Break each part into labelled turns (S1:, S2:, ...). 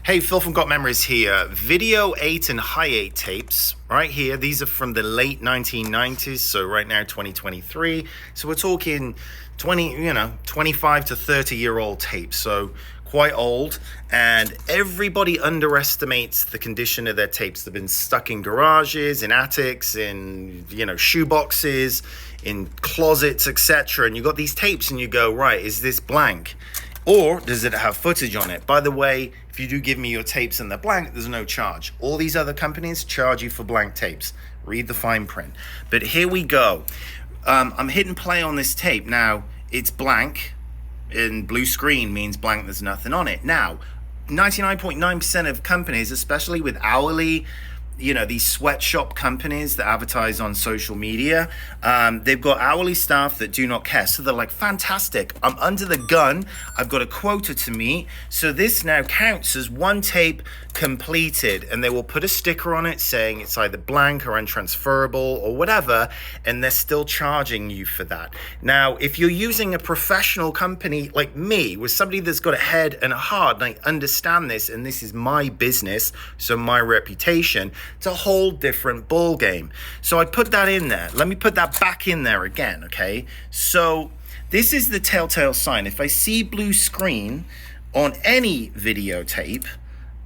S1: Hey, Phil from Got Memories here. Video 8 and High 8 tapes right here. These are from the late 1990s, so right now 2023. So we're talking 25 to 30-year-old tapes. So quite old, and everybody underestimates the condition of their tapes. They've been stuck in garages, in attics, in shoe boxes, in closets, etc. And you got these tapes and you go, right, is this blank? Or does it have footage on it? By the way, if you do give me your tapes and they're blank, there's no charge. All these other companies charge you for blank tapes. Read the fine print. But here we go. I'm hitting play on this tape. Now, it's blank, and blue screen means blank, there's nothing on it. Now, 99.9% of companies, especially with hourly, these sweatshop companies that advertise on social media, they've got hourly staff that do not care. So they're like, fantastic, I'm under the gun, I've got a quota to meet, so this now counts as one tape completed, and they will put a sticker on it saying it's either blank or untransferable or whatever, and they're still charging you for that. Now, if you're using a professional company like me, with somebody that's got a head and a heart, and I understand this, and this is my business, so my reputation, it's a whole different ball game. So I put that in there. Let me put that back in there again, okay? So this is the telltale sign. If I see blue screen on any videotape,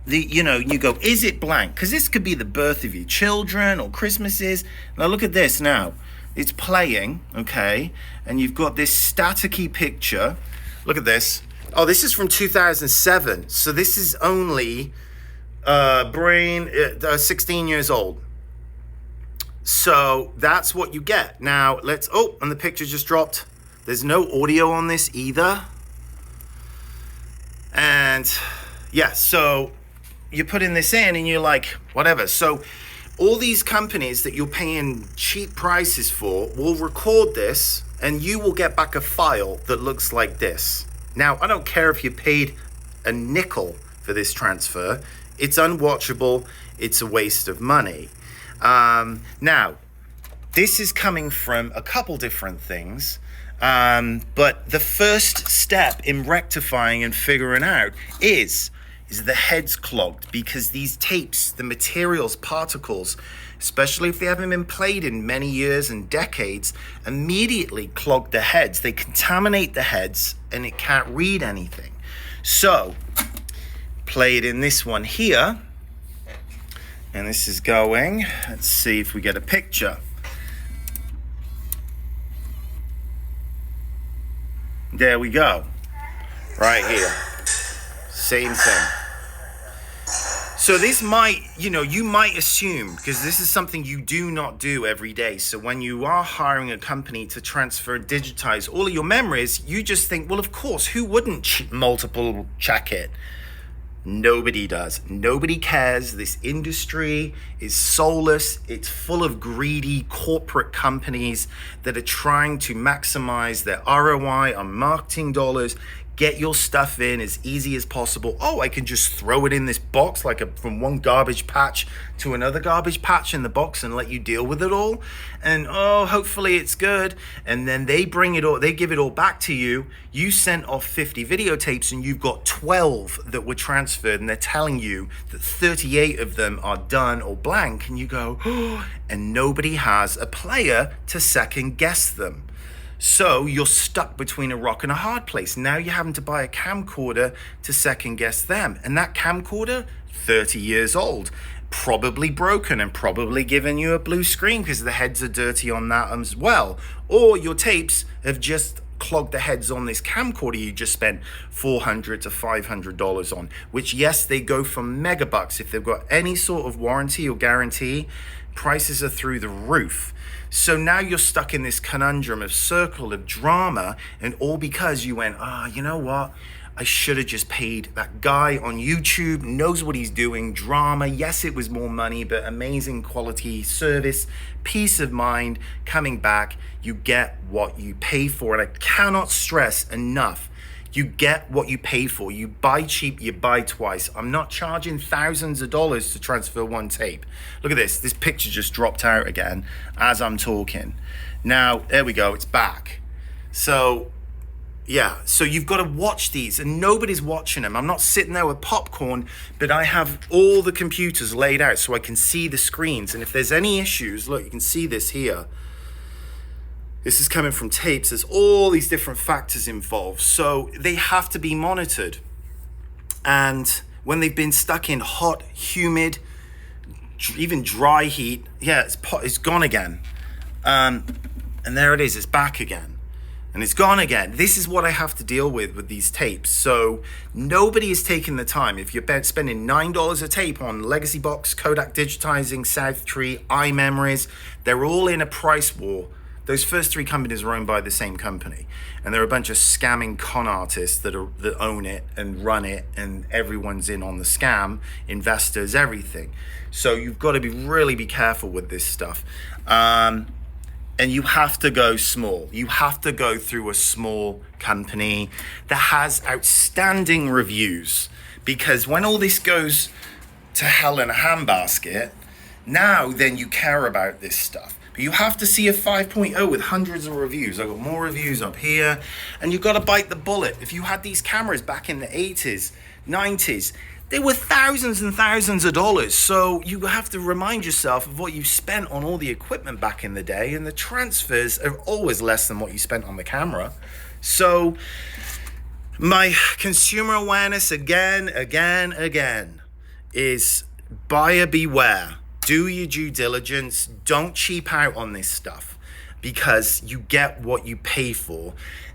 S1: you go, is it blank? Because this could be the birth of your children or Christmases. Now look at this now. It's playing, okay? And you've got this staticky picture. Look at this. Oh, this is from 2007. So this is only 16 years old. So that's what you get. Now and the picture just dropped. There's no audio on this either. And yeah, so you're putting this in and you're like, whatever. So all these companies that you're paying cheap prices for will record this, and you will get back a file that looks like this. Now, I don't care if you paid a nickel for this transfer. It's unwatchable. It's a waste of money. Now, this is coming from a couple different things. But the first step in rectifying and figuring out is the heads clogged, because these tapes, the materials, particles, especially if they haven't been played in many years and decades, immediately clog the heads. They contaminate the heads and it can't read anything. So, play it in this one here. And this is going, let's see if we get a picture. There we go. Right here. Same thing. So this might, you might assume, because this is something you do not do every day. So when you are hiring a company to transfer and digitize all of your memories, you just think, well, of course, who wouldn't multiple check it? Nobody does. Nobody cares. This industry is soulless. It's full of greedy corporate companies that are trying to maximize their ROI on marketing dollars. Get your stuff in as easy as possible. Oh, I can just throw it in this box from one garbage patch to another garbage patch in the box and let you deal with it all. And hopefully it's good. And then they give it all back to you. You sent off 50 videotapes and you've got 12 that were transferred, and they're telling you that 38 of them are done or blank. And you go, oh, and nobody has a player to second guess them. So you're stuck between a rock and a hard place. Now you're having to buy a camcorder to second guess them. And that camcorder, 30 years old, probably broken and probably giving you a blue screen because the heads are dirty on that as well. Or your tapes have just clogged the heads on this camcorder you just spent $400 to $500 on, which, yes, they go for megabucks. If they've got any sort of warranty or guarantee, prices are through the roof. So now you're stuck in this conundrum of circle of drama, and all because you went, you know what? I should have just paid that guy on YouTube, knows what he's doing, drama. Yes, it was more money, but amazing quality service, peace of mind, coming back. You get what you pay for. And I cannot stress enough, you get what you pay for. You buy cheap, you buy twice. I'm not charging thousands of dollars to transfer one tape. Look at this. This picture just dropped out again as I'm talking. Now, there we go. It's back. So Yeah, so you've got to watch these, and nobody's watching them. I'm not sitting there with popcorn, but I have all the computers laid out so I can see the screens. And if there's any issues, look, you can see this here. This is coming from tapes. There's all these different factors involved. So they have to be monitored. And when they've been stuck in hot, humid, even dry heat, yeah, it's gone again. And there it is, it's back again. And it's gone again. This is what I have to deal with these tapes. So nobody is taking the time. If you're spending $9 a tape on Legacy Box, Kodak Digitizing, Southtree, iMemories, they're all in a price war. Those first three companies are owned by the same company. And they're a bunch of scamming con artists that own it and run it, and everyone's in on the scam, investors, everything. So you've got to really be careful with this stuff. And you have to go small. You have to go through a small company that has outstanding reviews. Because when all this goes to hell in a handbasket, now then you care about this stuff. But you have to see a 5.0 with hundreds of reviews. I've got more reviews up here. And you've got to bite the bullet. If you had these cameras back in the 80s, 90s, they were thousands and thousands of dollars. So you have to remind yourself of what you spent on all the equipment back in the day, and the transfers are always less than what you spent on the camera. So my consumer awareness again is buyer beware. Do your due diligence. Don't cheap out on this stuff, because you get what you pay for.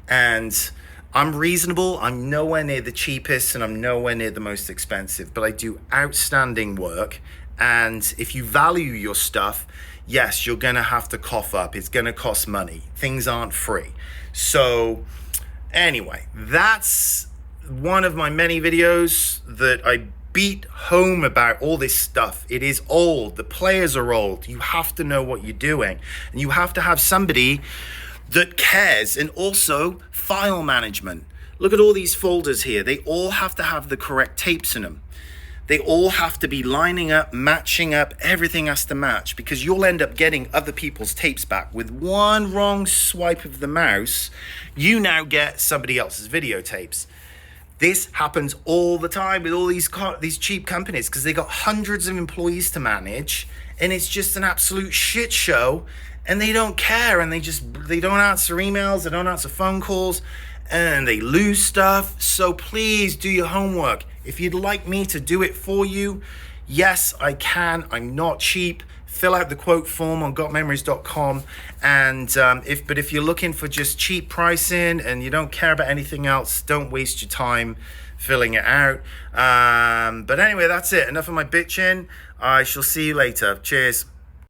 S1: And I'm reasonable. I'm nowhere near the cheapest, and I'm nowhere near the most expensive, but I do outstanding work. And if you value your stuff, yes, you're going to have to cough up. It's going to cost money. Things aren't free. So anyway, that's one of my many videos that I beat home about all this stuff. It is old. The players are old. You have to know what you're doing, and you have to have somebody that cares. And also file management. Look at all these folders here. They all have to have the correct tapes in them. They all have to be lining up, matching up. Everything has to match, because you'll end up getting other people's tapes back. With one wrong swipe of the mouse, you now get somebody else's videotapes. This happens all the time with all these cheap companies, because they got hundreds of employees to manage, and it's just an absolute shit show. And they don't care, and they don't answer emails, they don't answer phone calls, and they lose stuff. So please do your homework. If you'd like me to do it for you, yes, I can. I'm not cheap. Fill out the quote form on gotmemories.com. And if you're looking for just cheap pricing and you don't care about anything else, don't waste your time filling it out. But anyway, that's it. Enough of my bitching. I shall see you later. Cheers.